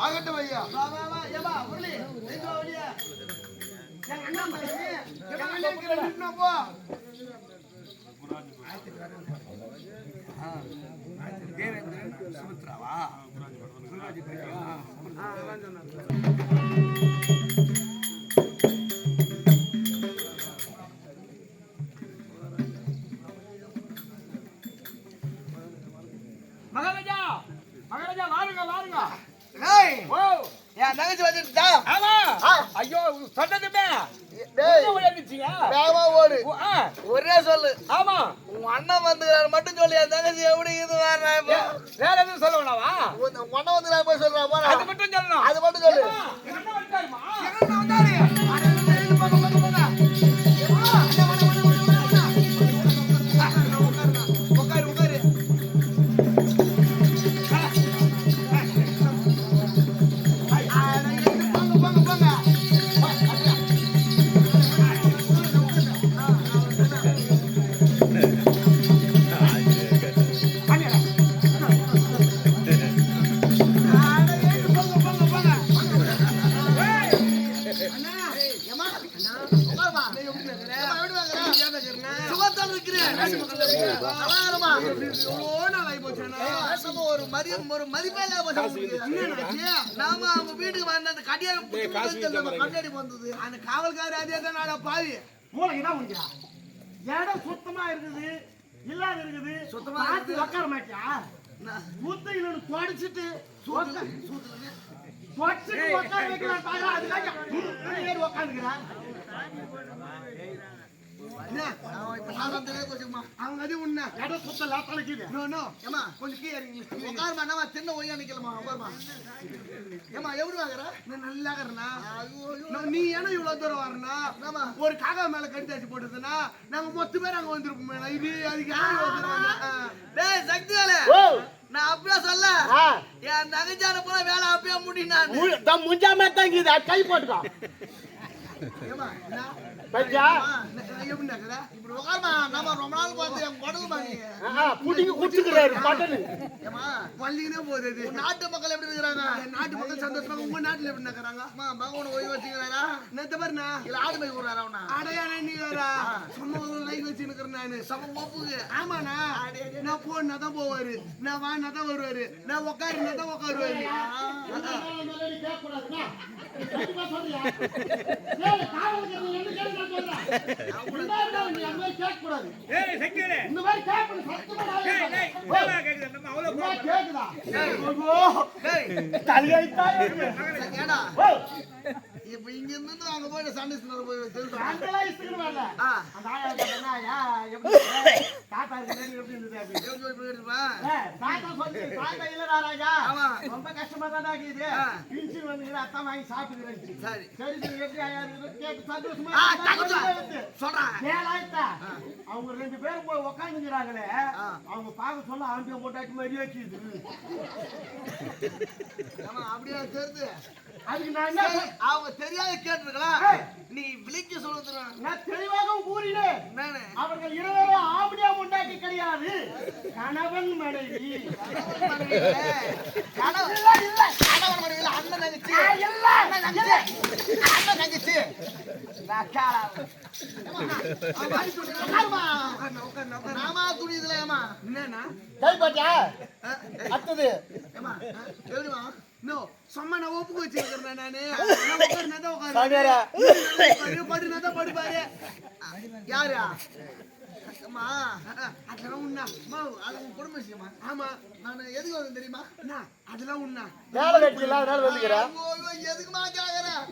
ஆகட்டும் ஐயா. சுமித்ராவா மகாராஜா மகாராஜா வாருங்க வாருங்க. ஓ என் தங்கச்சி வந்துட்டா? ஆமா. ஐயோ சொன்னதுமே ஓடு ஒரே சொல்லு. ஆமா உன் அண்ணன் வந்துக்கிறாரு மட்டும் சொல்லு. என் தங்கச்சி எப்படி இது வேற எதுவும் சொல்ல வேணாவா? உன் அண்ணன் வந்துக்கிறாரு போய் சொல்றா போறா. அது மட்டும் சொல்லணும். அது மட்டும் சொல்லு. ஒரு மதிப்பே நாம அவங்க வீட்டுக்கு வந்த அந்த கண்ணாடி வந்தது. அந்த காவல்கார அதே தான் நாடா பாவி மூளைக்குதான் முடிஞ்சா இடம் சுத்தமா இருக்குது இல்லாத இருக்குது. சுத்தமா உட்கார மாட்டியா? ஊத்தையில தொடச்சிட்டு உட்கார வைக்கலாம் பாக்குறா. அதுக்காக உட்காந்துக்கிறான். அவங்க அது உன்ன இடம் சுத்தல தலைக்குது. கொஞ்சம் கீழே தின்ன ஒய்யா நிக்கலாமா? ஏமா எப்படி வாங்குற? நல்லா இருக்கிறனா? நீ ஏன்னா இவ்வளவு தூரம் வரனா? ஒரு காக்கா மேல கடிச்சாச்சு போட்டுதுன்னா நாங்க மொத்த பேர் அங்க வந்துருப்போம். இது அதுக்கு சக்தி வேலை நான் அப்படியே சொல்ல. என் நகைச்சான போல வேலை அப்படியே முடியும். முஞ்சா மாதிரி தான் இருக்குது. கை போட்டுக்கோ. ரொம்ப நாள் பார்த்து போகுது. நாட்டு மக்கள் எப்படி இருக்கிறாங்க? நாட்டு மக்கள் சந்தோஷமா? உங்க நாட்டுல எப்படி இருக்கிறாங்க? பகவான் ஓய்வு வச்சுக்கிறாரா? நேத்து பாருண்ணா இல்ல ஆடு போய் விடுறாரா? அடையாள நீ வரா சும்மா லைக் வச்சு இருக்கிறேன் நானு. சம ஒப்புக்கு ஆமாண்ணா. நான் போனா தான் போவாரு, நான் வானா தான் வருவாரு, நான் உட்காருனா தான் உட்காருவாரு. இந்த மாதிரி இப்ப இங்க இருந்து அங்க போய் சண்டை போய் ரொம்ப கஷ்டமா தான் ஆகுது. பின்சில் வந்து அத்தா வாங்கி சாப்பிடுறேன். சரி அவங்க 2 பேரும் போய் உக்காந்துக்கிறாங்களே, அவங்க பார்க்க சொல்ல அவங்க போட்டாச்சு மாதிரி வச்சுது. அப்படியே தெரியுது. அதுக்கு நான் அவங்க தெரியாத கேட்டிருக்கலாம். நீ விலைக்கு சொல்லுற நான் தெளிவாக கூறினேன். அவர்கள் இருவரும் ஆம்படியா முண்டாக்கி கிடையாது, கணவன் மனைவி. அண்ணன் தங்கச்சி நாமா துணிதுல ஏமா என்னன்னா கை பாத்தியா அத்தது ஏமா எப்படிமா நோ சும்மா நான் ஒப்புக்கு வச்சிருக்கிறேன் நானு. படுனாதான் படுப்பாரு. யாரு அம்மா அதெல்லாம் உண்ணா அது உன் குடும்ப விஷயமா? ஆமா நான் எதுக்கு வந்து தெரியுமா? அதெல்லாம் உண்ணா எதுக்குமா கேக்குறேன்?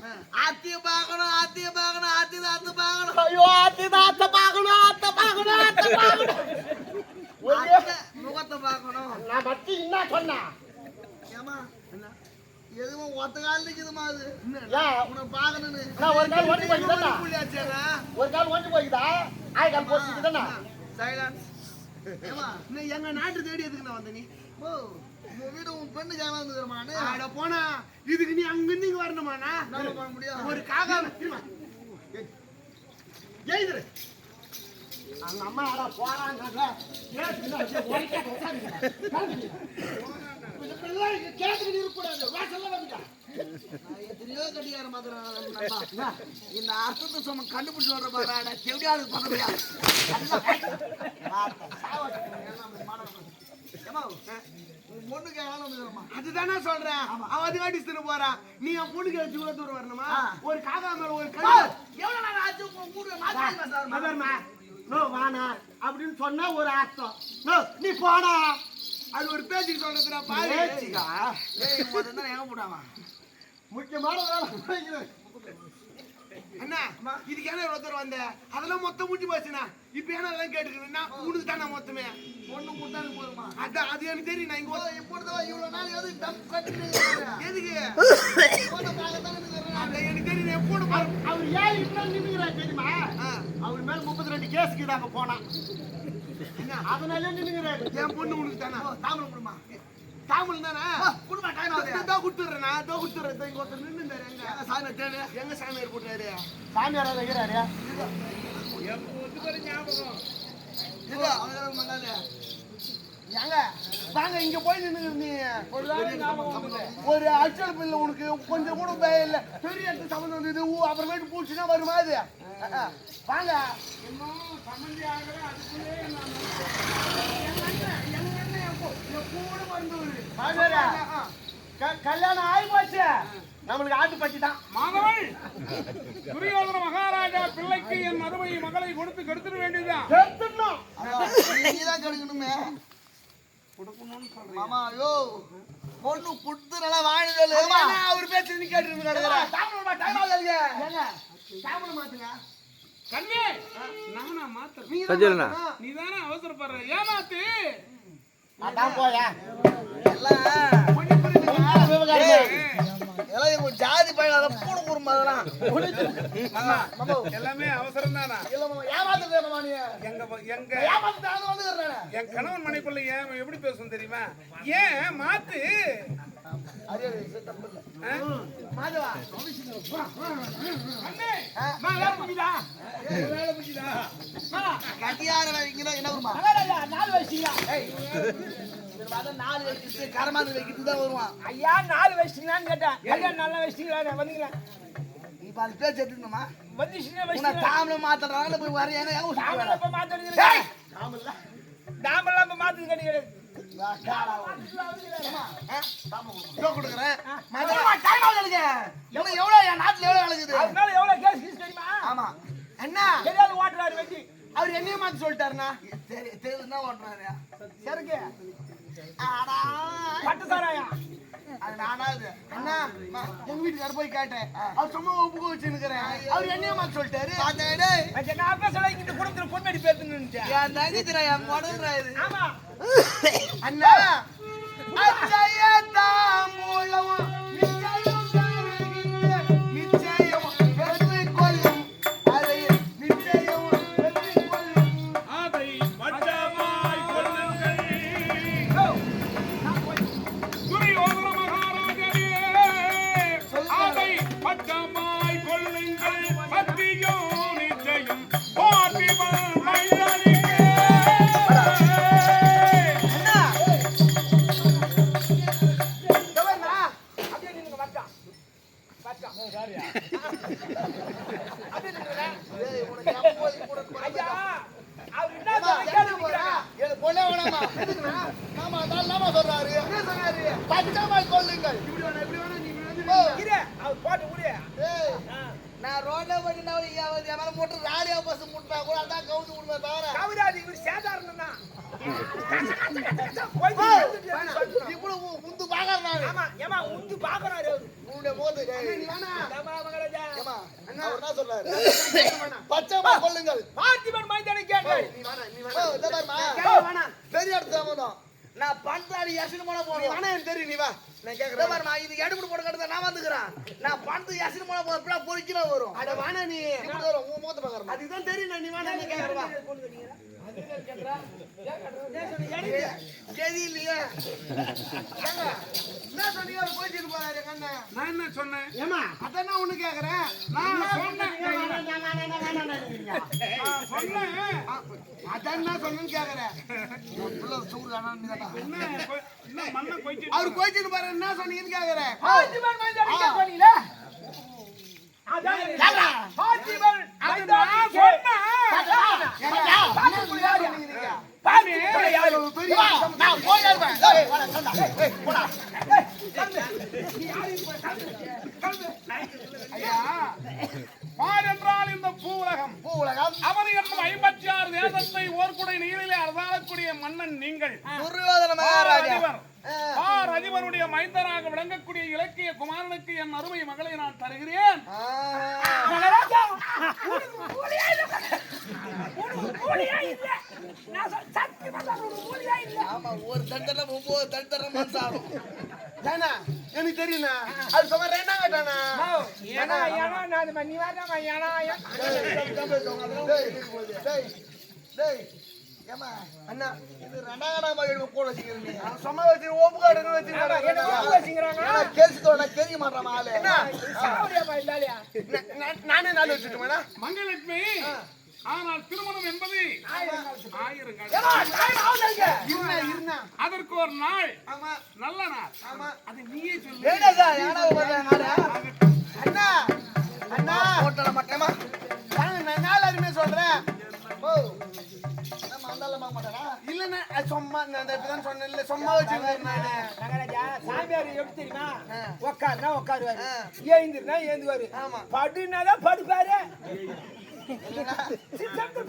ஆத்திய பாக்கணும் ஆத்திய பாக்கணும் ஆத்திய அத்தை பாக்கணும். ஐயோ ஆத்திய அத்தை பாக்கணும் அத்தை பாக்கணும் அத்தை பாக்கணும் முகத்தை பாக்கணும். நான் பத்தி என்ன சொன்னா? ஏமா எதுவும் ஒத்த கால நிக்குதுமா? அது உன்னை பாக்கணும்னு ஒரு கால் ஒட்டி போய்க்குதா? ஒரு கால் ஒட்டி போய்க்குதா? ஆய் கால் போட்டுக்குதா? சைலன்ஸ். ஏமா நீ எங்க நாட்டு தேடி எதுக்கு நான் வந்த? நீ உன் வீடு உன் பெண்ணுக்கு ஏமாந்துக்கிறமானு அட போனா இதுக்கு நீ அங்க இருந்து இங்க வரணுமாண்ணா? நான் பண்ண முடியும். ஒரு காகா ஜெயிதுரு அங்க அம்மா போறாங்க. இந்த பிள்ளை கேட்டுக்கிட்டு இருக்கக்கூடாது. வாசல்ல வந்துட்டா. நான் எத்தனையோ கட்டிக்கார மாத்திரம் இந்த அர்த்தத்தை சும்மா கண்டுபிடிச்சு வர்ற பாரு எப்படியாவது பண்ணுறியா அதுதானே சொல்றேன். அவன் அதுக்காட்டி தின்னு போறான். நீ என் பொண்ணுக்கு வச்சு இவ்வளவு தூரம் வரணுமா? ஒரு காக்கா மேல ஒரு எவ்வளவு நேரம் ஆச்சு வானா அப்படின்னு சொன்னா ஒரு அர்த்தம். நீ போனா அது ஒரு பேச்சுக்கு சொல்றதுடா பாரு. எங்க போட்டாமா முக்கியமான வேலை அண்ணா இதுக்கு என்ன ஒருத்தர் வந்த அதெல்லாம் மொத்தம் முடிஞ்சு போச்சுண்ணா. இப்ப ஏன்னா அதெல்லாம் கேட்டுக்கிறேன்னா உனக்கு தானே மொத்தமே ஒண்ணு கொடுத்தாலும் போதுமா? அதான் அது எனக்கு தெரியும். நான் இங்க இப்படிதான் இவ்வளவு நாள் எதுக்கு எதுக்கு எனக்கு தெரியும். என் போன அவர் ஏன் இப்படி நின்னுங்கிறாரு தெரியுமா? அவர் மேல 32 கேஸ் கீழாக போனா அதனால நின்னுங்கிறாரு. என் பொண்ணு உனக்கு தானே தாமல் கொடுமா தாமல் தானே குடும்பம் கொடுத்துடுறேன். நான் கொடுத்துடுறேன். இங்க ஒருத்தர் நின்று எங்க சாமியார் தேடு எங்க சாமியார் போட்டாரு சாமியார் வைக்கிறாரு. ஏங்க வாங்க இங்க போய் நின்னுங்க. நீ ஒரு அச்சல் பிள்ளை உனக்கு கொஞ்சம் கூட பயம் இல்லை. பெரிய இடத்து சம்மந்தம் வந்தது அப்புறமேட்டு பூச்சினா வருமா? அது வாங்க கல்யாணம் ஆகி போச்சு. நம்மளுக்கு ஆட்டு பட்டி தான் மாதவள் துரியோதன மகாராஜா பிள்ளைக்கு என் மதுமை மகளை கொடுத்து கெடுத்துட வேண்டியதுதான். நீதான் கெடுக்கணுமே கொடுக்கணும்னு சொல்றேன். மாமா ஐயோ பொண்ணு கொடுத்து நல்லா வாங்கினது அவர் பேச்சு நீ கேட்டு மாத்துங்க. கண்ணே நானா மாத்த நீதானே அவசரப்படுற ஏமாத்து அதான் போயா எல்லாம் ஜாதி பயில பூணு குறும்பு அதெல்லாம் எல்லாமே அவசரம் தானா? என் கணவன் மனைக்குள்ள ஏன் எப்படி பேசும் தெரியுமா? ஏன் மாத்து கட்டியார என்ன வருமா? 4 வயசுங்களா? 4 வயசு கரமாந்து வைக்கிட்டு தான் வருவான். ஐயா 4 வயசுங்களான்னு கேட்டேன். கல்யாணம் 4 வயசுங்களா? வந்தீங்களா? இப்ப அது பேச்சு எடுத்துக்கணுமா? வந்துச்சுன்னா உன்னை தாமல மாத்துறாங்க போய் வர ஏன்னா தாமல இப்ப மாத்துறீங்க. தாமல இப்ப மாத்துறது கிடையாது. ஆமா என்ன ஓட்டுறாரு வெட்டி அவர் என்னைய மாத்தி சொல்லிட்டாருண்ணா. தெரியுதுன்னா ஓட்டுறாரு சருக்கு பட்டுசாராயா அது நானாவது அண்ணா எங்க வீட்டுக்கார போய் கேட்டேன். அவர் சும்மா ஒப்புக்க வச்சுருக்கிறேன். அவர் என்னைய மாத்தி சொல்லிட்டாரு. இந்த குடும்பத்துல பொண்ணடி பேசுன்னு என் தங்கச்சிரா என் மடுறா இது. ஆமா அண்ணா மூலம் நிச்சயம் வெற்றி கொள்ளும் அதை நிச்சயம் வெற்றி கொள்ளும் அதை பட்டமாய் கொள்ளுங்கள். துரியோதன மகாராஜனே அதை பட்டமாய் கொள்ளுங்கள். சத்தியம் நிச்சயம் போற்றிவள் மைதனிக்கே. நான் ரோட்ல போட்டு போட்டு ராலியா பஸ் முட்டா கூட அதான் கவுந்து விடுமே தவிர கவிராஜ் இவர் சேதாரணம் தான். இவ்வளவு முந்து பாக்குறாரு. ஆமா ஏமா உந்து பாக்குறாரு உன்னுடைய போது மகாராஜா அவர் என்ன சொல்றாரு? பச்சைமா கொள்ளுங்கள். பார்த்திபன் மைதானை கேட்டேன். பெரிய இடத்துல நான் பண்றாடி யசின் போன போறேன். ஆனா எனக்கு தெரியும். நீ வா நான் கேக்குறேன். இது எடுப்பு போட்டு கட்டுறத நான் வந்துக்கிறேன். நான் பணத்து யசின் போன போற பொறிக்கிற வரும். அட வானா நீ இப்படி வரும். உன் முகத்தை பாக்குறேன். அதுதான் தெரியும். நீ வானா நான் கேக்குறேன். சரி இல்லையா என்ன சொன்னீங்க? போயிட்டு போறாரு கண்ணா. நான் என்ன சொன்னேன்? ஏமா அதான் ஒண்ணு கேக்குறேன். நான் சொன்னேன் அதான் சொன்னேன்னு கேக்குறேன். என்ன மண்ணை கொய்ச்சிட்டு அவர் கோச்சின்னு பாரு என்ன சொன்னீங்கன்னு கேக்குறேன். பாத்திமன் மைதானிக்கு சொன்னீங்களே அதான் பாத்திமன் அது நான் சொன்னேன். நான் போயிடுவேன். ஐயா, பார் என்றால் இந்த பூவுலகம். அவன் என்னும் 56 தேசத்தை ஓர்குடை நீரிலே அரசாளக்கூடிய மன்னன் நீங்கள். துரியோதன மகாராஜா. பார் அதிபருடைய மைந்தனாக விளங்கக்கூடிய இலக்கிய குமாரனுக்கு என் அருமை மகளை நான் தருகிறேன். ஆமா, ஒரு தண்டனை 9 தண்டனை மனசாகும். ஏன்னா எனக்கு தெரியும்ண்ணா. அது சும்மா ரெண்டாம் கட்டானா. ஏமா அண்ணா இது ரெண்டாம் கடா மாதிரி போட வச்சுக்கிறீங்க. சும்மா வச்சு ஓப்பு காடுன்னு வச்சுக்கிறாங்க. கேசுதோட தெரிய மாட்டான் ஆளு. நானே நாள் வச்சுட்டுமா மங்கலட்சுமி. ஆனால் திருமணம் என்பது 1000 அதற்கு ஒரு நாள். நல்ல நாள். அது நீயே சொல்லு. அண்ணா அண்ணா ஹோட்டல மட்டமா நாள் அதுமே சொல்றேன். இல்லண்ணா சும்மா நான் சொன்னேன் சும்மா வச்சிருக்கேன் நானு. சாமியார் எப்படி தெரியுமா உட்காருனா உட்காருவாரு, ஏந்துனா ஏந்துவாரு, படுனாதான் படுப்பாரு.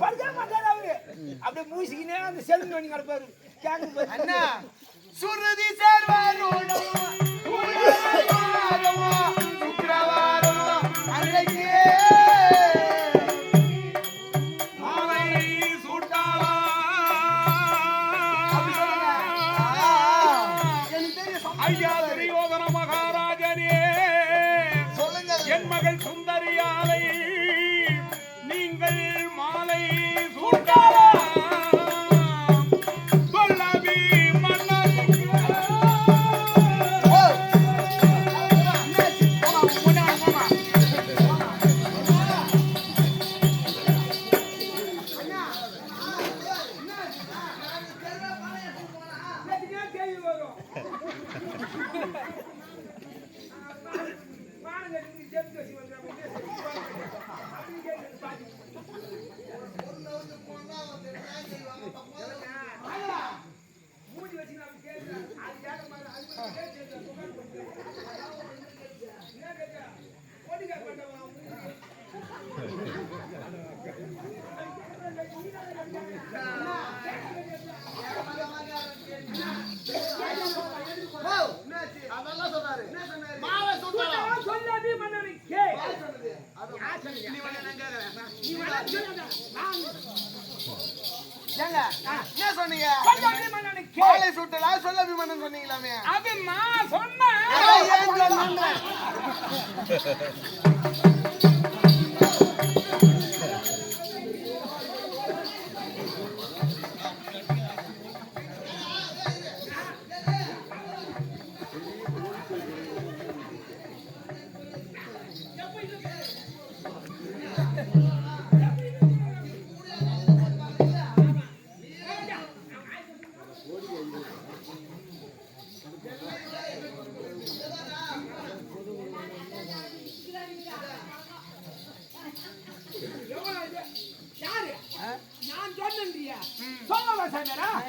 படுக்க மாட்டாரு அவரு. அப்படியே மூசிக்கினே அந்த செல்வி பண்ணி கிடப்பாரு. அண்ணா சுருதி சேர்வாரோட சுக்கிரவாரம் அன்றைக்கு ஐயா துரியோதன மகாராஜனே, சொல்லுங்க. என் மகள் சுந்தரியாலை நீங்கள் மாலை சூட்டலாம். சொல்லவி மன்னனுக்கு அதெல்லாம் சொன்னாரு. மாலை சுட்டலாம். சொல்லி மன்னனுக்கு என்ன சொன்னீங்க? மாலை சுட்டலாம் சொல்ல அபிமானம் சொன்னீங்களாமே. அது நான் சொன்னேன்.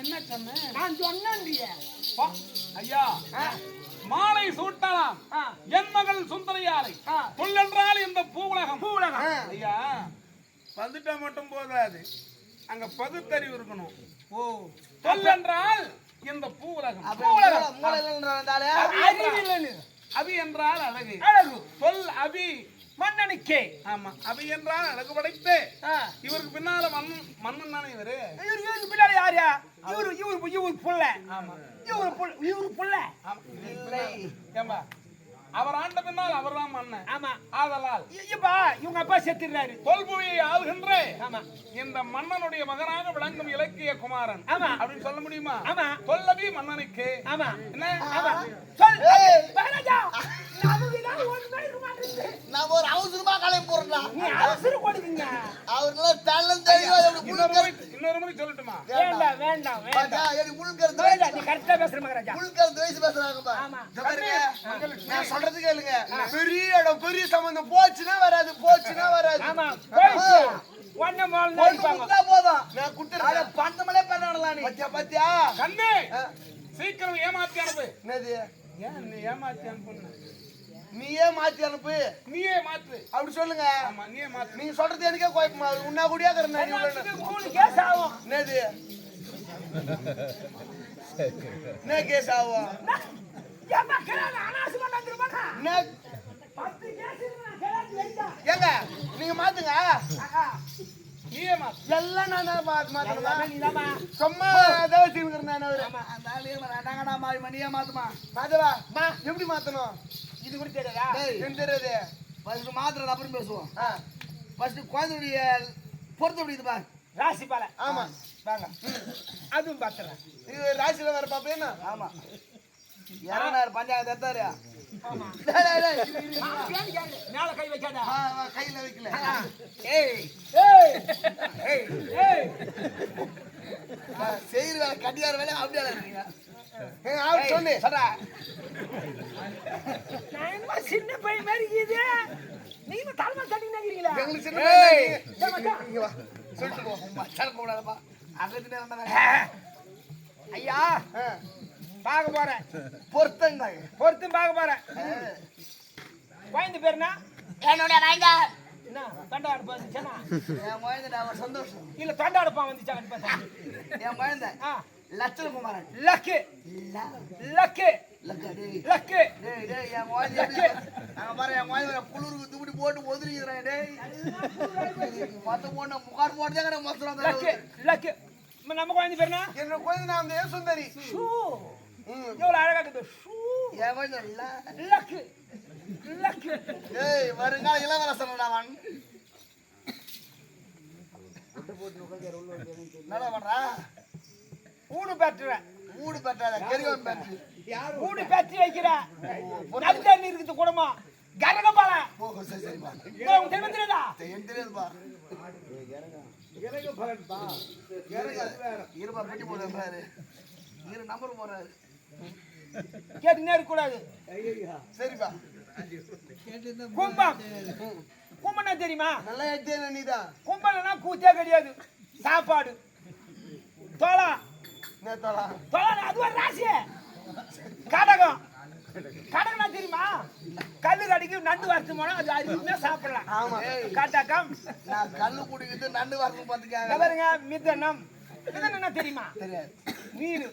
என்ன சொன்னேன்? நான் சொன்னேன்றிய ஐயா, மாலை சூட்டலாம் என் மகள் சுந்தரியாலை. புல்லென்றால் இந்த பூவுலகம். ஐயா, வந்துட்டா மட்டும் போதாது, அங்க பகுத்தறிவு இருக்கணும். புல்லென்றால் இந்த பூவுலகம். அபி என்றால் அழகு. சொல் அபி மன்னனுக்கே. ஆமா, அபி என்றால் அழகு படைத்து இவருக்கு பின்னால மன்னன் தானே இவரு. இவருக்கு பின்னால யாரு? இவரு புள்ள. ஆமா, இவரு புள்ள. ஏம்பா, அவர் ஆண்ட பின்னால் அவர் தான் மன்னன். ஆமா, ஆதலால் இப்பா இவங்க அப்பா செத்துறாரு. தொல்புவியை ஆளுகின்ற ஆமா இந்த மன்னனுடைய மகனாக விளங்கும் இலக்கிய குமாரன். ஆமா அப்படின்னு சொல்ல முடியுமா? ஆமா. தொல்லவி மன்னனுக்கு. ஆமா என்ன? ஆமா. சொல் வேணாஜா. நாமதான் ஒரு நாள் மாட்டேங்குது. நான் ஒரு அவசரமா கிளம்பி போறேன்டா. நீ அவசரம் போடுவீங்க. அவர்லாம் தள்ளம் தெரியும். இன்னொரு முறை சொல்லட்டுமா? வேண்டாம் வேண்டாம் வேண்டாம். எனக்கு முழுக்க வேண்டாம், நீ கரெக்டா பேசுற மகாராஜா. புல்கல் வயசு பேசுறாங்கப்பா. ஆமா. இதோ பாருங்க, நான் சொல்றது கேளுங்க. பெரிய இடம் பெரிய சம்பந்தம் போச்சுன்னா வராது, போச்சுன்னா வராது. ஆமா போயிச்சு ஒண்ணு மூணு நாள் இருப்பாங்க. கொடுத்தா போதும், நான் கொடுத்துறேன். பந்தமலே பண்ணலாம் நீ. பத்தியா பத்தியா கண்ணே சீக்கிரம் ஏமாத்தி அனுப்பு. என்னது? ஏன் நீ ஏமாத்தி அனுப்பு? நீயே மாத்தி அனுப்பு. நீயே மாத்து. அப்படி சொல்லுங்க. ஆமா நீயே மாத்து. நீங்க சொல்றது எனக்கே கோயமா உன்னா கூடியா இருக்கிறேன். கூலி கேஸ் ஆகும். என்னது? என்ன கேஸ் ஆகும்? ஏமா கரால அனாசுமா வந்துருமாடா. என்ன? 10 கேஸ் இருக்கு நான் கரால வெச்சா. ஏங்க நீங்க மாத்துங்க. நீயே மாத்து. எல்லாம் நான் மாத்தணுமா? நீதாமா. சும்மா தவசி இருக்கிறேன் நான். ஆமா அந்த ஆளே மறாடாங்கடா மாய் மணியா மாத்துமா. மாத்தவா? எப்படி மாத்தணும்? இது கூட தெரியாதா? என்ன தெரியாது? ஃபர்ஸ்ட் மாத்திரை அப்புறம் பேசுவோம். ஆ, ஃபர்ஸ்ட் குழந்தையுடைய பொறுத்து முடியுது பா. ராசி பால. ஆமா. வாங்க. அதுவும் பாத்துறேன். இது ராசியில வர பாப்பேனா? ஆமா. யாரனார் பஞ்சாயத்து எடுத்தாரு. ஆமா. மேல கை வைக்காத. கையில வைக்கல. ஏய் ஏய் ஏய் ஏய் செய்யற வேலை கட்டியார வேலை அப்படியே இருக்கீங்க. அவர் சொன்னே சொல்றா. நான் என்ன சின்ன பையன் மாதிரி இது. நீங்க தலைமை தட்டி நிக்கிறீங்களா? எங்களுக்கு சின்ன பையன். இங்க வா. சொல்லிட்டு போ. மச்சான் கூடாதப்பா. அங்கத்துல இருந்தாங்க. ஐயா பார்க்க போறேன். பொருத்தங்க. பொறுத்தும் பார்க்க போறேன். குழந்தை பேருனா? என்னோட நாய்ங்க. என்ன தொண்டாடு வந்துச்சா? என் குழந்தை அவன் சந்தோஷம். இல்ல தொண்டாடுப்பா வந்துச்சான்னு பார்த்தா. என் குழந்தை லட்சணகுமாரன். Luck luck luck. டேய் டேய் என் குழந்தை நாங்க பாரு என் குழந்தை புளுருக்கு தூடி போட்டு ஒதுறிக்கிறான். டேய் மொத்த போன முகார் போட்டுதாங்க மொத்தம். Luck luck. நம்ம குழந்தை பேருனா? என்னோட குழந்தை நான் தான் சுந்தரி. ஷூ எவ்வளவு அழகா இருக்குது. ஷூ என் குழந்தை லக்கு லக்கு. ஏய் வருங்கால இளவரசன் அவன். என்ன பண்றா? ஊடு பேட்டுறேன். ஊடு பெற்றாத கெரிவன் பெற்று. ஊடு பேட்டி வைக்கிறா. நல்ல தண்ணி இருக்குது குடமா. கரகபால. ஓ சரி சரிப்பா. உங்களுக்கு தெரியுதா? எனக்கு தெரியாதுப்பா. இருப்பா பெட்டி போடுறாரு. இரு நம்பர் போடுறாரு. கேட்டு நேரு கூடாது. சரிப்பா. கும்பம். கும்பம்னா தெரியுமா? நல்லா எடுத்தே நீதான். கும்பம்னா கூத்தே கிடையாது. சாப்பாடு. தோளா. என்ன தோலா? தோளா அது ஒரு ராசி. கடகம். கடகம்னா தெரியுமா? கல்லு கடிக்கு நண்டு வறுத்து போனா அது அருமையா சாப்பிடலாம். ஆமா. கடகம். நான் கல்லு குடிக்கிட்டு நண்டு வரணும் பாத்துக்காங்க. பாருங்க மிதனம். மிதனம் என்ன தெரியுமா? தெரியாது. மீன்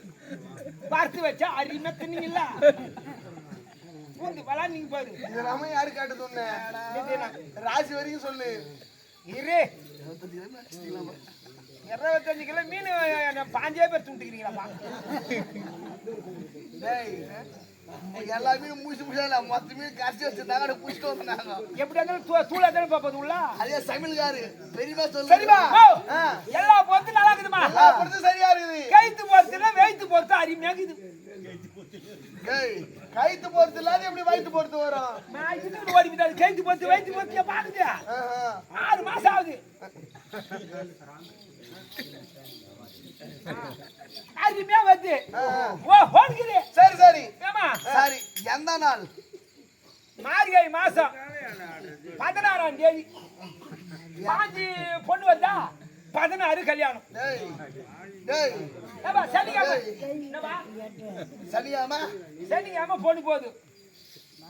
வறுத்து வச்சா அருமையா தின்னீங்கல்ல. பூந்து பலா நீங்க பாரு. இது நாம யாரு காட்டு சொன்ன? ராசி வரைக்கும் சொல்லு. இரு 25 கிலோ மீன் 5 பேர் துண்டுக்கிறீங்களா? டேய் எல்லா மீனும் மூசி முடியல. மொத்த மீன் கரைச்சி வச்சிருந்தாங்க பூசிட்டு வந்தாங்க. எப்படி இருந்தாலும் தூளா தானே பாப்பது உள்ள. அதே சமையல்காரு பெரியமா சொல்லு. சரிமா? எல்லா பொறுத்து நல்லா இருக்குதுமா? எல்லா பொறுத்து சரியா இருக்குது. கைத்து பொறுத்துனா வெயித்து பொறுத்து அருமையா இருக்குது. டேய் கைத்து பொறுத்து இல்லாத எப்படி வயித்து பொறுத்து வரும்? நான் இதுக்கு ஓடி விட்டாரு. கைத்து பொறுத்து வெயித்து பொறுத்து பாக்குது. 6 மாசம் ஆகுது. அருமையா வந்து ஓ ஹோன்கிரி. சரி சரி ஏமா சரி. எந்த நாள்? மார்கழி மாசம் 16ஆம் தேதி. பாஞ்சி பொண்ணு வந்தா 16 கல்யாணம். டேய் டேய் ஏமா சனிக்கிழமை. என்னமா சனியாமா? சனிக்கிழமை பொண்ணு போகுது.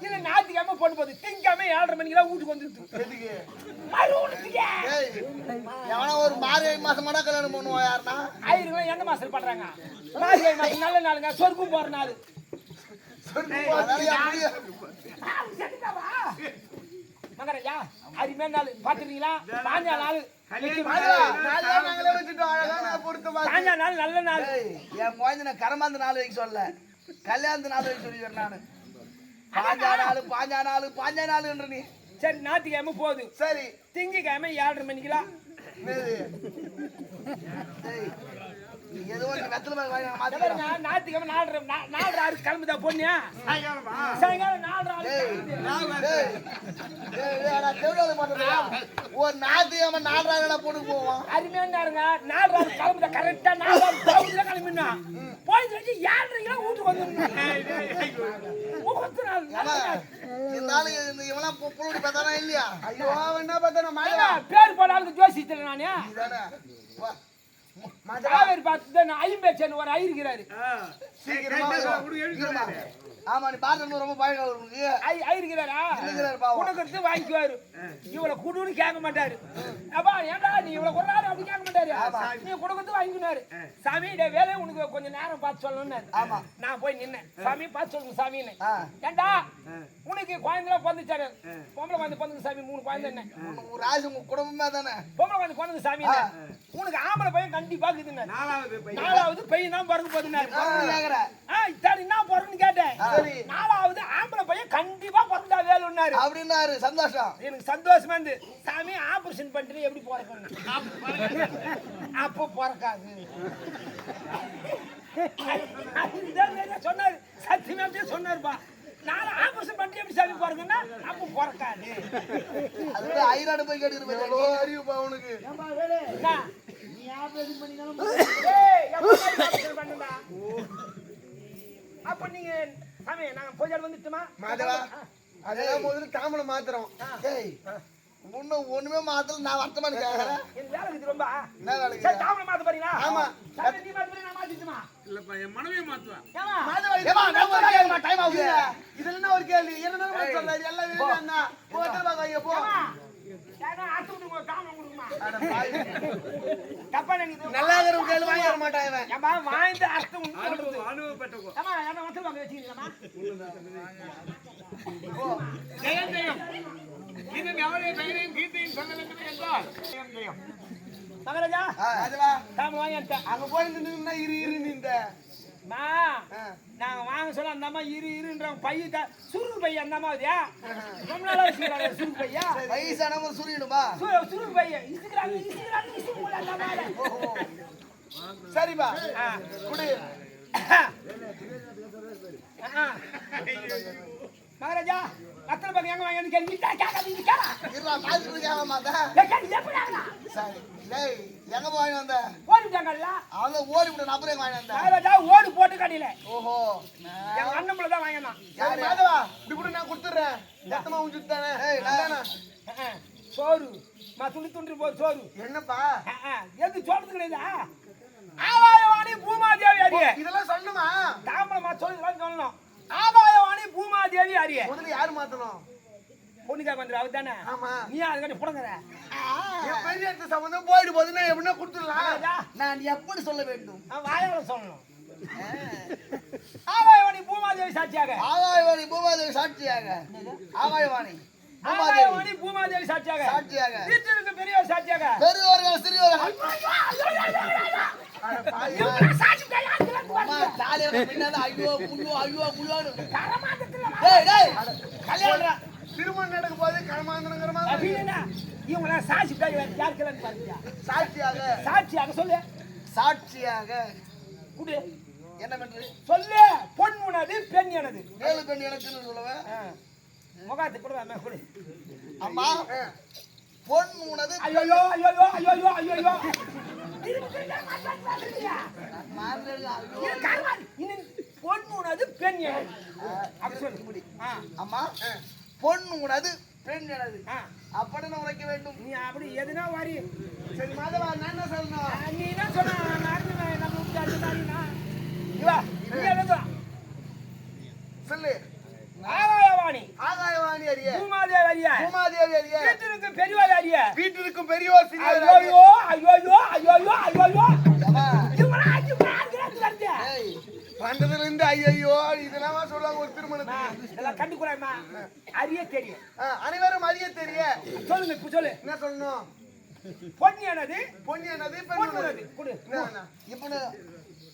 இல்ல ஞாயிற்றுக்கிழமை பொண்ணு போகுது. திங்கக்கிழமை 7:30 மணிக்கெல்லாம் வீட்டுக்கு வந்துருது. எதுக்கு? மறுவூட்டுக்கு. டேய் எவனா ஒரு மார்கழி மாசமாடா கல்யாணம் பண்ணுவா யாருன்னா? ஆயிரம் எந்த மாசத்துல பண்றாங்க? மார்கழி மாசம் நல்ல நாளுங்க. சொர்க்கம் போற நாள். மகரையா அருமையா நாள் பாத்துறீங்களா? 5 நாள். 5 நாள் நல்ல நாள். என் குழந்தை கரமாந்த நாள் வைக்க சொல்ல, கல்யாணத்து நாள் வைக்க சொல்லி நானு. 5 நாள் நீ. சரி ஞாயிற்றுக்கிழமை போகுது. சரி திங்கக்கிழமை 7:30 மணிக்கெல்லாம் ஏதோ ஒரு வெத்தலை பாக்கு வாங்கி இதை பாருங்க, ஞாயிற்றுக்கிழமை 4:30 கிளம்புதா பொண்ணு சாயங்காலம் 4:30 ஒரு ஞாயிற்றுக்கிழமை 4:30 போட்டு போவோம். அருமையான இருங்க 4:30 கிளம்புதா கரெக்டா 4:30 கிளம்பினா போய் வச்சு 7:30 வீட்டுக்கு வந்துடணும். இருந்தாலும் இவெல்லாம் புள்ளி பார்த்தானா இல்லையா? ஐயோ என்ன பார்த்தானா பேர் போட ஆளுக்கு ஜோசித்தல நானே காவேரி பார்த்து நான் ஐம்பேச்சன் ஒரு ஐயிருக்கிறாரு. ஆமா நீ பாத்து ரொம்ப பயங்கர ஐயிருக்கிறாரா உனக்கு வாங்கிக்குவாரு. இவ்வளவு குடுன்னு கேட்க மாட்டாரு. அப்பா ஏண்டா நீ இவ்வளவு கொண்டாரு அப்படி கேட்க மாட்டாரு. நீ கொடுக்கறது வாங்கினாரு. சாமி வேலை உனக்கு கொஞ்சம் நேரம் பார்த்து சொல்லணும்னாரு. ஆமா நான் போய் நின்னேன். சாமி பார்த்து சொல்லுங்க சாமின்னு. ஏண்டா உனக்கு குழந்தை பிறந்துச்சாரு. பொம்பளை குழந்தை பிறந்து சாமி 3 குழந்தை என்ன ராஜு குடும்பமே தானே. பொம்பளை குழந்தை பிறந்து சாமி உனக்கு ஆம்பளை பையன் கண்டிப்பா இருக்குதுங்க. 4வது பையன் தான் பிறகு போதுனாரு. என்ன பிறகுன்னு கேட்டேன். 4வது ஆம்பளை பையன் கண்டிப்பா பிறந்தா வேலுன்னாரு அப்படின்னாரு. சந்தோஷம் எனக்கு சந்தோஷமா இருந்து சாமி ஆபரேஷன் பண்ணிட்டு எப்படி பிறக்கணும் அப்போ பிறக்காது சொன்னாரு. சத்தியமா அப்படியே சொன்னாருப்பா. 4 ஆபரேஷன் பண்ணிட்டு எப்படி சாமி பிறக்குன்னா அப்போ பிறக்காது. அதுல ஐராடு போய் கேட்டுக்கிட்டு அறிவுப்பா உனக்கு. நீ ஆபரேஷன் பண்ணினாலும் அப்ப நீங்க சாமி நாங்க போய் வந்துட்டுமா மாதவா அதெல்லாம் முதல்ல தாமரை மாத்திரம். இன்னும் ஒண்ணுமே மாத்தல. நான் வருத்தமா கேக்குறேன். என் வேலை இது ரொம்ப என்ன வேலை? சரி தாமரை மாத்த போறீங்களா? ஆமா நீ மாத்த போறீங்க நான் மாத்திட்டுமா? இல்லப்பா என் மனைவியை மாத்துவேன். ஏமா மாதவா டைம் ஆகுது. இதெல்லாம் ஒரு கேள்வி. என்ன சொல்றாரு எல்லாம் வீடு அண்ணா போட்டல் பாக்க வைங்க போ. ஏனா ஆத்து விடுங்க தாமரை கொடுக்குமா? அட பாய் தப்பா நினைக்குது. நல்லா இருக்கிற கேள்வி வாங்கி வர மாட்டான் இவன். ஏமா வாய்ந்த அர்த்தம் உண்டு அனுபவப்பட்டவோ. ஏமா என்ன வந்து வாங்க வெச்சீங்களாமா? ஜெயம் ஜெயம். இது அவரே பெயரையும் கீர்த்தியும் சொல்ல வேண்டும் என்றால் ஜெயம் ஜெயம். மகராஜா அதுவா தாமரை வாங்கிட்ட. அங்க போய் நின்னா இரு நின்ற. மா நாங்க வாங்க சொல்ல அந்த அம்மா இருன்றவங்க பைய சுருக்கு பைய அந்த அம்மா அதியா ரொம்ப நாளா வச்சுக்கிறாங்க சுருக்கு பையா வயசானவங்க சுருகிடுமா சுருக்கு பைய இசுக்குறாங்க அந்த அம்மா. சரிப்பா குடு. மகாராஜா அத்தனை பக்கம் எங்க வாங்கி கேள்வி இருடா பாத்துட்டு கேட்க மாட்டேன். சரி டேய் எங்க போய் வந்த? ஓடிட்டாங்கல்ல அவங்க ஓடி விட்டு நபரே வாங்கி வந்த. மகாராஜா ஓடி போட்டு கடையில. ஓஹோ எங்க அண்ணம்ல தான் வாங்கினான். யாரு மாதவா இப்படி கூட நான் கொடுத்துறேன். மொத்தமா உஞ்சுட்டானே. ஏய் நானா சோறு மா துண்டு போ சோறு. என்னப்பா எது சொல்றது கிடையாதா? ஆவாயவாணி பூமாதேவி அரிய. இதெல்லாம் சொல்லணுமா? தாமரமா சொல்லணும். ஆவாயவாணி பூமாதேவி அரிய. முதல்ல யாரு மாத்தணும்? பொண்ணுக்கா வந்து அவர் தானே. ஆமா நீ அதுக்காண்டி புடங்கற. என் பெரிய சம்பந்தம் போயிட்டு போதுன்னா எப்படின்னா கொடுத்துடலாம். நான் எப்படி சொல்ல வேண்டும்? வாயால சொல்லணும். ஆவாயவாணி பூமாதேவி சாட்சியாக. ஆவாயவாணி பூமாதேவி சாட்சியாக. ஆவாயவாணி ஆவாயவாணி பூமாதேவி சாட்சியாக. சாட்சியாக. வீட்டிற்கு பெரியவர் சாட்சியாக. பெரியவர்கள் சிறியவர்கள் திருமணம் நடக்கும் போது இவங்க சாட்சியாக சாட்சியாக சொல்லு. சாட்சியாக குடு என்னவென்று சொல்லு. பொன் உனது பெண் எனது. மேலு பெண் எனக்குன்னு சொல்லுவேன். முகாத்து கொடுவாம குடு. அம்மா பொன் உனது ஐயோ ஐயோ ஐயோ ஐயோ ஐயோ பொன் உனது பெண் எனது. அப்படி சொல்லு. அம்மா பொன் உனது பெண் எனது அப்படின்னு உரைக்க வேண்டும். நீ அப்படி எதுனா வாரி. சரி மாதவா நான் என்ன சொல்லணும்? நீ என்ன சொன்ன சொல்லு. ஆகாயவாணி ஆகாயவாணி அறிய. பூமாதேவி அறிய. பூமாதேவி அறிய. வீட்டிற்கு பெரியவர் அறிய. வீட்டிற்கு பெரியவர் சிறியவர். ஐயோ ஐயோ ஐயோ ஐயோ ஐயோ அம்மா இவரா ஆச்சு வருது. ஏய் வந்ததுல இருந்து ஐயோ இதெல்லாம் சொல்றாங்க ஒரு திருமணத்துக்கு. இதெல்லாம் கண்டுக்குறாமா அறிய தெரியும். அனைவரும் அறிய தெரிய. சொல்லுங்க இப்ப சொல்லு. என்ன சொல்லணும்? பொன் எனது பொன் எனது பெண் எனது. குடு.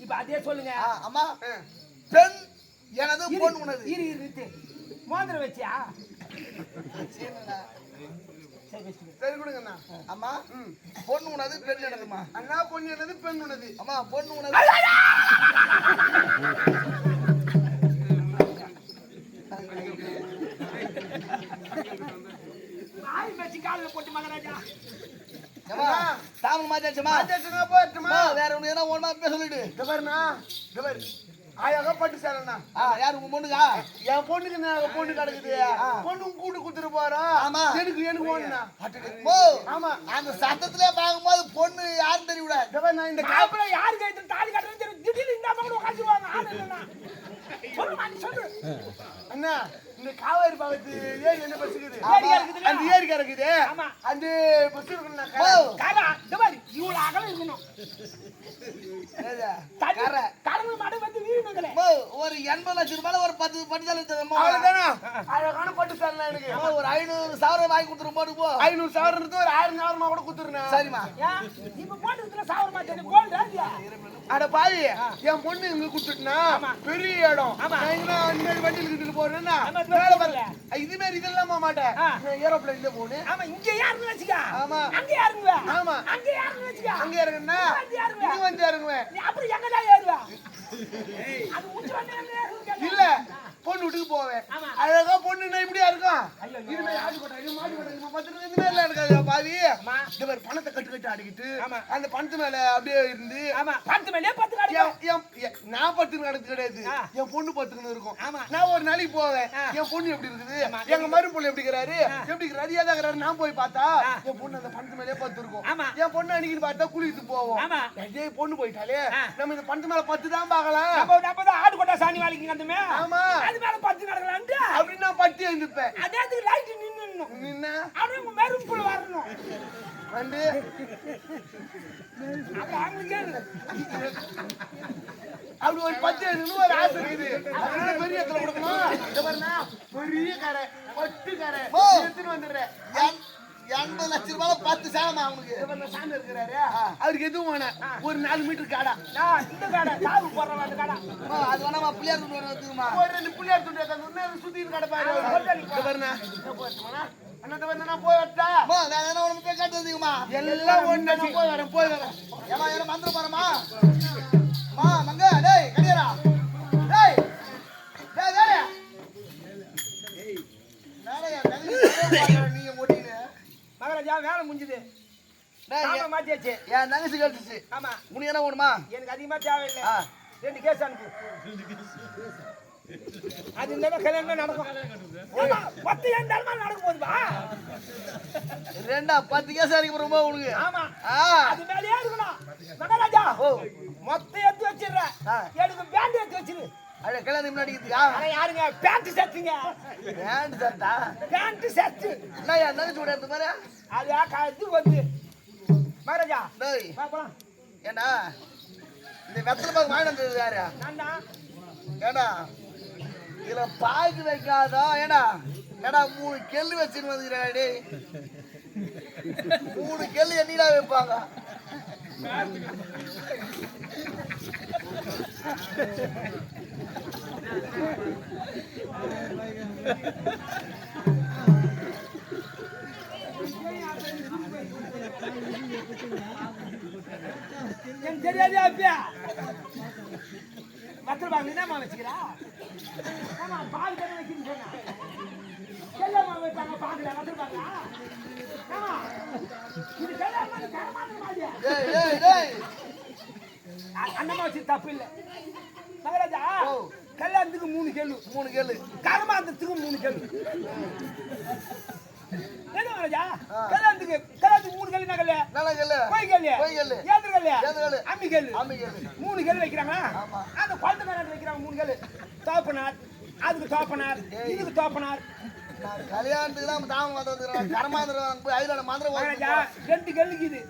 இப்ப அதே சொல்லுங்க. அம்மா பெண் எனது பொன் உனது. இரு மோதிரம் வச்சியா? சரி வச்சுக்கோ. சரி கொடுங்கண்ணா. அம்மா பொண்ணு உனது பெண் எனதுமா அண்ணா பொண்ணு என்னது பெண் உனது. அம்மா பொண்ணு உனது நாய் வச்சு காலில் போட்டு மகராஜா சாமி மாத்தாச்சுமா போட்டுமா வேற ஒண்ணு எதனா ஒண்ணா சொல்லிடு. பாருண்ணா பாரு அழகப்பட்டு சேரண்ணா. யாரு உங்க பொண்ணுக்கா? என் பொண்ணுக்கு நான் பொண்ணு கிடக்குது. பொண்ணு கூட்டு குத்துட்டு போறோம். ஆமா எனக்கு ஒண்ணுண்ணா. ஆமா அந்த சத்தத்திலே பார்க்கும்போது பொண்ணு யாரும் தெரியவிட. நான் இந்த காப்புல யாரு கைத்துல தாலி கட்டுறது தெரியும். திடீர்னு இந்த பக்கம் உட்காந்துருவாங்க. ஆள் இல்லைன்னா சொல்லுமா நீ சொல்லு. அண்ணா இந்த காவேரி பாகத்து ஏரி என்ன பஸ் இருக்குது? ஏரியா இருக்குதுல்ல? அந்த ஏரி கிடக்குது. ஆமா. அந்த பஸ் இருக்குண்ணா. காரா இந்த மாதிரி இவ்வளவு அகலம் இருக்கணும். கடவுள் மாடு வந்து வீணுங்களே. ஒரு 80 லட்சம் ரூபாய் ஒரு 10 பட்டுதால அவ்வளவுதானா? அழகான பட்டு சேரலாம் எனக்கு. ஒரு 500,000 வாங்கி கொடுத்துரும் போட்டு போ. 500,000 ஒரு 1000 கூட குத்துறேன். சரிம்மா. இப்ப போட்டுக்கிற சாவரமா தெரியும். கோல்ட் ராஜியா. அட பாவி என் பொண்ணு இங்க குத்துட்டுனா பெரிய இடம். நான் இங்க இந்த மாதிரி வண்டியில கிட்டு போறேன்னா மேல வரல. இது மாதிரி இதெல்லாம் மாட்டேன். நான் ஏரோப்ளேன்ல போனே. ஆமா இங்க யாருன்னு வெச்சுக்க. ஆமா அங்க யாருங்க? ஆமா அங்க யாருன்னு வெச்சுக்க. அங்க இறங்குனா இங்க வந்து இறங்குவேன். நீ அப்புறம் எங்க தான் ஏறுவ? அது உச்சி வந்தே இல்ல பொண்ணு வீட்டுக்கு போவேன். அழகா பொண்ணுன்னா இப்படியா இருக்கும். இது மாதிரி ஆடு கொட்டை இது மாடு கொட்டை நம்ம பத்திரம் இந்த மாதிரி எல்லாம் இருக்காது பாவி. இந்த மாதிரி பணத்தை கட்டு ஆடிக்கிட்டு அந்த பணத்து மேல அப்படியே இருந்து பணத்து மேலே 10 காடு. நான் 10 நடந்து கிடையாது. என் பொண்ணு 10 இருக்கும். நான் ஒரு நாளைக்கு போவேன். என் பொண்ணு எப்படி இருக்குது? எங்க மருமப்புள்ள எப்படி இருக்கிறாரு? எப்படி இருக்கிறாரு? ஏதா இருக்கிறாரு? நான் போய் பார்த்தா என் பொண்ணு அந்த பணத்து மேலே 10 இருக்கும். என் பொண்ணு அன்னைக்கு பார்த்தா குளித்து போவோம். அதே பொண்ணு போயிட்டாலே நம்ம இந்த பணத்து மேல 10 தான் பார்க்கலாம். நம்ம தான் ஆடு கொட்டா சாணி வாலிக்கு வந்துமே. ஆமா அது மேல 10 நடக்கலாம்டா. அப்படி நான் பட்டி எழுந்துப்பேன். அதேக்கு லைட் நின்னணும். நின்னா அது உங்க மருமப்புள்ள வரணும். வந்து அப்படி ஒரு 10 எழுதுன்னு ஒரு ஆசை இருக்குது. அதனால பெரிய இடத்துல கொடுக்கணும். இந்த பாருண்ணா பெரிய கடை பட்டு கடை எடுத்துன்னு வந்துடுறேன். 80 லட்சம் ரூபாய் 10 சேலமா அவனுக்கு சாமி இருக்கிறாரு. அவருக்கு எதுவும் வேணாம். ஒரு 4 மீட்டர் காடா. இந்த கடை சாவு போடுற அந்த கடை. அது வேணாமா பிள்ளையார் கொண்டு வர வச்சுக்குமா? ஒரு 2 பிள்ளையார் துண்டு எடுத்து சுத்தி கடை பாரு. இந்த பாருண்ணா அண்ணா வந்து நான் போய் வரட்டா? வேற என்ன உனக்கு போய் காட்டுறதுக்குமா? எல்லாம் ஒண்ணு போய் வரேன். ஏமா யாரும் மந்திர போறமா? மங்க டேய் கடியரா டேய் டேய் டேய் நீங்க ஓட்டின மகராஜா வேலை முடிஞ்சது. டேய் மாத்தியாச்சு. என் தங்கச்சி கேட்டுச்சு. ஆமா உனக்கு என்ன வேணுமா? எனக்கு அதிகமா தேவையில்லை. 2 கேஸ் அனுப்பு. அது இந்த கல்யாணம் நடக்கும். 10 ஏண்டாலுமா நடக்கும் போதுப்பா. 10 கேஸ் அடிக்க போறோமா உனக்கு? ஆமா அது மேலேயே இருக்கணும். மகாராஜா மொத்தம் எடுத்து வச்சிடுறேன். எனக்கு பேண்ட் எடுத்து வச்சிரு. அட கல்யாணம் முன்னாடி இருக்குதா? அட யாருங்க பேண்ட் ஷர்ட்டுங்க. பேண்ட் ஷர்ட்டா? Pant shirt. நான் என் தங்கச்சி கூட எடுத்து பாரு. அது இது வந்து மகாராஜா டேய் வா போலாம். ஏண்டா இந்த வெத்தலை பாக்கு வாங்கி வந்தது யாரு? நான்டா. ஏண்டா இதுல பாய்க்கு வைக்காதா? ஏண்டா 3 கெல்லு வச்சுன்னு வந்துக்கிறா டேய். 3 கெல்லு என்னடா வைப்பாங்க? எனக்கு தெரியாது அப்பா. மத்தல பாங்க என்னமா வச்சுக்கிறா? ஆமா பால் கடை வைக்கின்னு சொன்னா. செல்லமா வைப்பாங்க பாக்கல மத்தல பாங்க. ஆமா இது செல்லமா கரமான மாதிரியா? டேய் டேய் டேய் அண்ணமா வச்சு தப்பு இல்ல. மகாராஜா கல்யாணத்துக்கு 3 கேளு. 3 கேளு. கரமாந்தத்துக்கு 3 கேளு. என்ன மகாராஜா கல்யாணத்துக்கு 3 கேளு நகல. நல்ல கேளு. போய் கேளு. ஏந்திர கேளு. அம்மி கேளு. 3 கேளு வைக்கிறாங்க. அந்த குழந்தை மேல வைக்கிறாங்க 3 கேளு. தோப்பனார் அதுக்கு தோப்பனார் இதுக்கு தோப்பனார். நான் கல்யாணத்துக்கு தான் தாம வந்துறேன். கரமாந்திரம் போய் ஐல மாந்திர மகாராஜா 2 கேளுக்கு இது.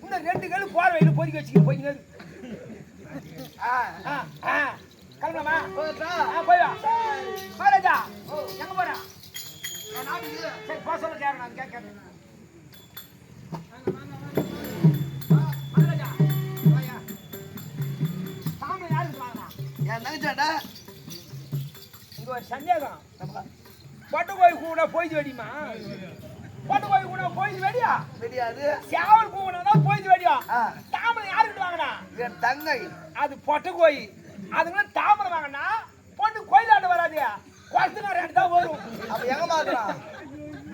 இன்னும் 2 கேளு போற வழியில பொறுக்கி வச்சுக்கிட்டு போயிங்க. கிளம்பலாமா? போய் வா மகாராஜா. எங்க போற? சரி போ சொல்ல கேட்க நான் கேட்கறேன். மகாராஜா வாயா. சாமி யாருக்கு வாங்கலாம்? என் தங்கச்சாடா இங்க ஒரு சந்தேகம். பட்டு கோயில் கூட போய் வெடிமா? பொட்டு கோழி கூட போயிது வெடியா தெரியாது. சேவல் பூவனா போயிது வெடியா தாமரை யாருக்கிட்ட வாங்கினா என் தங்கை. அது பொட்டு கோழி அதுங்க தாமரை வாங்கினா பொண்ணு கோயிலாண்ட வராது குளத்து நேரம் தான் வரும். அப்ப எங்க மாத்துறான்?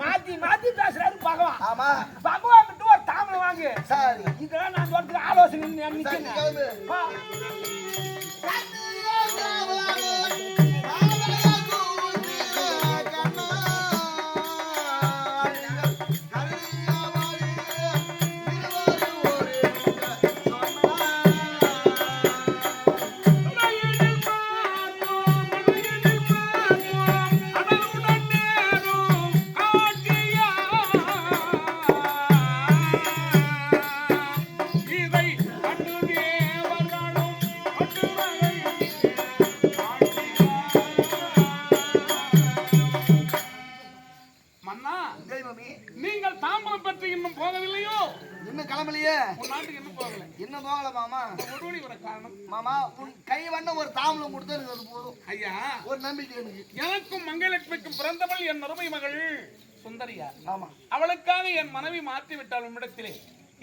மாத்தி மாத்தி பேசுறாரு பகவான். ஆமா பகவான் கிட்ட ஒரு தாமரை வாங்கு. சரி இதெல்லாம் நான் சொல்றதுக்கு ஆலோசனை நிக்கிறேன். நீங்கள் தாம்பரம் பற்றி இன்னும் போகவில்லையோ? இன்னும் கிளம்பலையே. உன் நாட்டுக்கு இன்னும் போகல. இன்னும் போகல மாமா. ஒடுவடி வர காரணம் மாமா உன் கை வண்ண ஒரு தாம்பலம் கொடுத்தா எனக்கு அது போதும். ஐயா ஒரு நம்பிக்கை எனக்கு. எனக்கும் மங்களலட்சுமிக்கும் பிறந்தவள் என் அருமை மகள் சுந்தரியா. ஆமா அவளுக்காக என் மனைவி மாற்றி விட்டாள் உன்னிடத்திலே.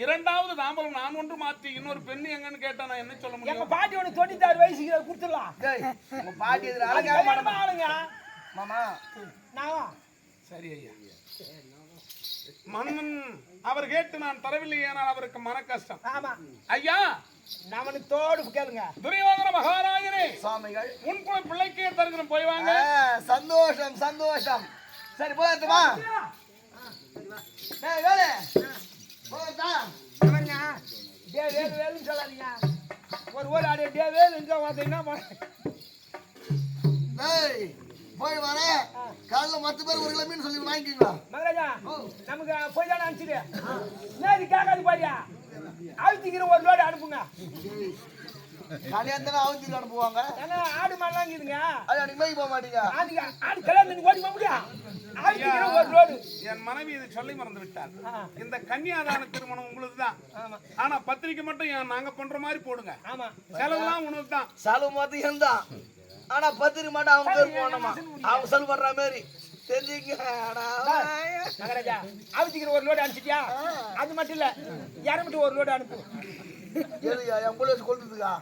இரண்டாவது தாம்பரம் நான் ஒன்று மாற்றி இன்னொரு பெண் எங்கன்னு கேட்டா நான் என்ன சொல்ல எங்க முடியும்? பாட்டி ஒண்ணு 96 வயசுக்கு கொடுத்துடலாம். டேய் உங்க பாட்டி எதிர அழகா ஆளுங்க மாமா. நான் சரி ஐயா. மன்னன் அவர் கேட்டு நான் தரவில்லை, ஏனால் அவருக்கு மன கஷ்டம். ஆமா ஐயா நமக்கு தோடு கேளுங்க. துரியோதன மகாராஜனே சுவாமிகள் உன் பிள்ளைக்கே தருகிறோம், போய் வாங்க. சந்தோஷம் சந்தோஷம். சரி போகட்டுமா? டேய் வேலை போகட்டா? டே வேலு வேலுன்னு சொல்லாதீங்க. ஒரு ஆடு டே வேலு இங்க வந்து என்ன பண்ண? டேய் போய் வர காலைல 10 பேர் 1 கிலோ மீன் சொல்லி வாங்கிக்கீங்களா? மகராஜா நமக்கு போய் தானே அனுப்பிச்சிடு. நேதி கேட்காது பாரியா அழுத்திக்கிற ஒரு லோடு அனுப்புங்க. கல்யாணத்துல அவுத்திட்டு அனுப்புவாங்க. ஏன்னா ஆடு மாடெல்லாம் இருக்குதுங்க. அது அன்னைக்கு மேய்க்க போக மாட்டீங்க. ஆடு கல்யாணம் ஓடி போக முடியும். அழுத்திக்கிற ஒரு லோடு. என் மனைவி இதை சொல்லி மறந்து விட்டார். இந்த கன்னியாதான திருமணம் உங்களுக்கு தான். ஆனா பத்திரிக்கை மட்டும் நாங்க பண்ற மாதிரி போடுங்க. ஆமா செலவுலாம் உனக்கு தான். செலவு மொத்தம் தான். ஆனா பத்திரிக்கை மட்டும் அவங்க பேர் போடணுமா? அவங்க செலவு பண்ற மாதிரி தெரிஞ்சுங்க. மகராஜா அழுத்திக்கிற ஒரு லோடு அனுப்பிச்சிட்டியா? அது மட்டும் இல்ல இறமிட்டு ஒரு லோடு அனுப்பு. எதுயா என் போலீஸ் கொள்றதுக்கா?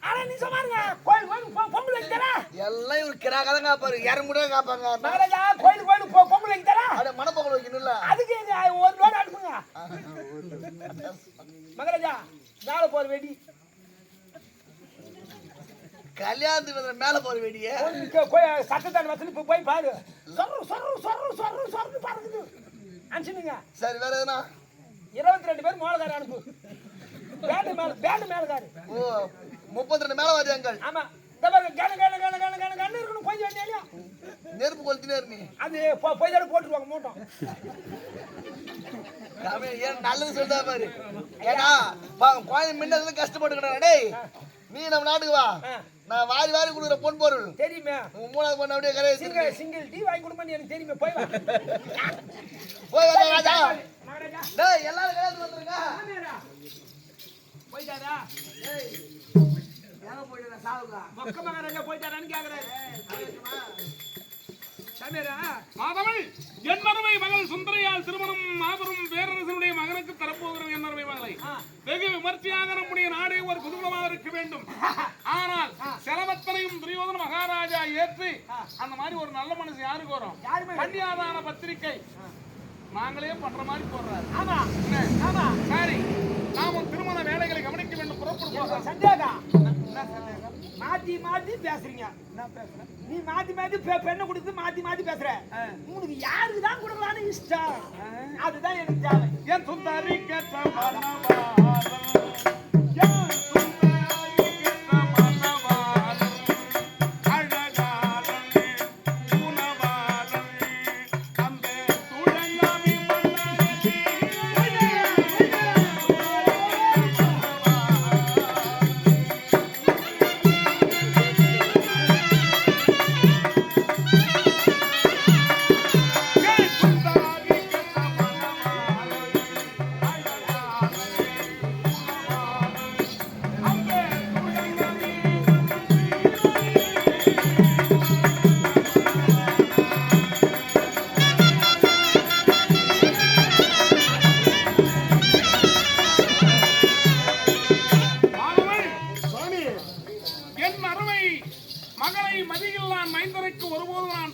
ஆனா நீ சொன்னாருங்க கோயில் பொங்கல் வைக்கிறா எல்லாம் இவரு கிராக தான் காப்பாரு. இறமுடியே காப்பாங்க. மகராஜா கோயில் பொங்கல் வைக்கிறா? அட மனப்பொங்கல் வைக்கணும்ல. அதுக்கு ஒரு லோடு அனுப்புங்க. மகராஜா மேல போற வெடி கல்யாணத்துக்கு மேல போற வெடியே சட்டத்தாடு வசதி போய் பாரு. சொர்ரு சொர்ரு சொர்ரு சொர்ரு சொர்ரு பாருங்க அனுப்பிச்சுடுங்க. சரி வேற எதுனா 22 பேர் மோளக்கார அனுப்பு. பேண்டு மேலக்காரு. ஓ 32 மேல வாதியாங்கள். ஆமா கண்ணு இருக்கணும். போய் வேண்டியா நெருப்பு கொளுத்தினே நீ அது போய் தானே போட்டுருவாங்க மூட்டம். ஏன் நல்லது சொல்றா பாரு. ஏன்னா குழந்தை மின்னதுல கஷ்டப்பட்டுக்கிறேன். டேய் நீ நம்ம நாட்டுக்கு வா, நான் வாரி வாரி கொடுக்குற பொன் பொருள் தெரியுமே. மூணாவது பொண்ணு அப்படியே கரையை சிங்கிள் டீ வாங்கி கொடுப்பேன்னு எனக்கு தெரியுமே. போய் வா போய் வா ராஜா. மகராஜா டேய் எல்லாரும் கல்யாணத்துக்கு வந்துருங்க. போயிட்டாரா? எங்க போயிட்டு சாவுக்கா? மொக்க மகராஜா போயிட்டாரான்னு கேக்குறாரு. மாதவள் என் அருமை மகள் சுந்தரியால் திருமணம் மாபெரும் பேரரசனுடைய மகனுக்கு தரப்போகிற என் அருமை மகளை வெகு விமர்சையாக நம்முடைய நாடே ஒரு குதூகலமாக இருக்க வேண்டும். ஆனால் செலவத்தனையும் துரியோதன மகாராஜா ஏற்று அந்த மாதிரி ஒரு நல்ல மனசு யாருக்கு வரும்? கன்னியாதான பத்திரிகை நாங்களே பண்ற மாதிரி போடுறாரு. ஆமா ஆமா சரி நாமும் திருமண வேலைகளை கவனிக்க வேண்டும். புறப்பட்டு சந்தேகா மாத்தி மாத்தி பேசுறீங்க. நீ மாத்தி மாத்தி பெண்ணை கொடுத்து மாத்தி மாத்தி பேசுற. உங்களுக்கு யாருக்கு தான் கொடுக்கலான்னு இஷ்டம் அதுதான் எனக்கு தேவை. என் சுந்தரி கேட்ட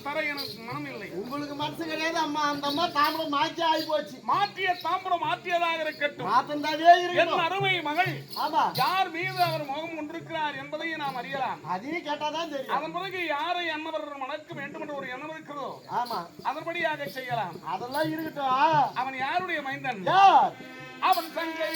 தர எனக்கு மனம் இல்லை. உங்களுக்கு மனசு கிடையாது அம்மா. அந்த அம்மா தாம்பரம் மாற்றி ஆகி போச்சு. மாற்றிய தாம்பரம் மாற்றியதாக இருக்கட்டும். மாத்தந்தாவே என் இருக்கு. அருமை மகள் ஆமா. யார் மீது அவர் முகம் கொண்டிருக்கிறார் என்பதை நாம் அறியலாம். அதையும் கேட்டாதான் தெரியும். அதன் பிறகு யாரை அன்னவர் மணக்க வேண்டும் என்ற ஒரு எண்ணம் இருக்கிறதோ ஆமா. அதன்படியாக செய்யலாம். அதெல்லாம் இருக்கட்டும். அவன் யாருடைய மைந்தன்? யார்? அவன் தங்கை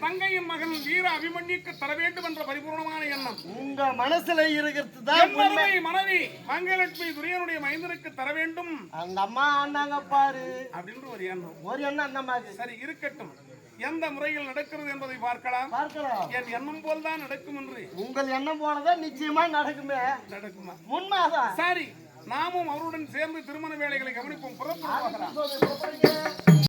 தங்கையின் மகன் வீர அபிமன்யுக்கு தர வேண்டும் என்ற பரிபூர்ணமான எண்ணம் உங்க மனசுல இருக்கிறது தான். மனைவி மங்கலட்சுமி துரியனுடைய மைந்தனுக்கு தர வேண்டும். அந்த அம்மா ஆனாங்க பாரு அப்படின்ற ஒரு எண்ணம். ஒரு எண்ணம் அந்த அம்மாக்கு. சரி இருக்கட்டும். எந்த முறையில் நடக்கிறது என்பதை பார்க்கலாம். என் எண்ணம் போல் தான் நடக்கும் என்று. உங்கள் எண்ணம் போனதான் நிச்சயமா நடக்குமே. நடக்குமா? உண்மைதான். சரி, நாமும் அவருடன் சேர்ந்து திருமண வேலைகளை கவனிப்போம். புறப்பட்டு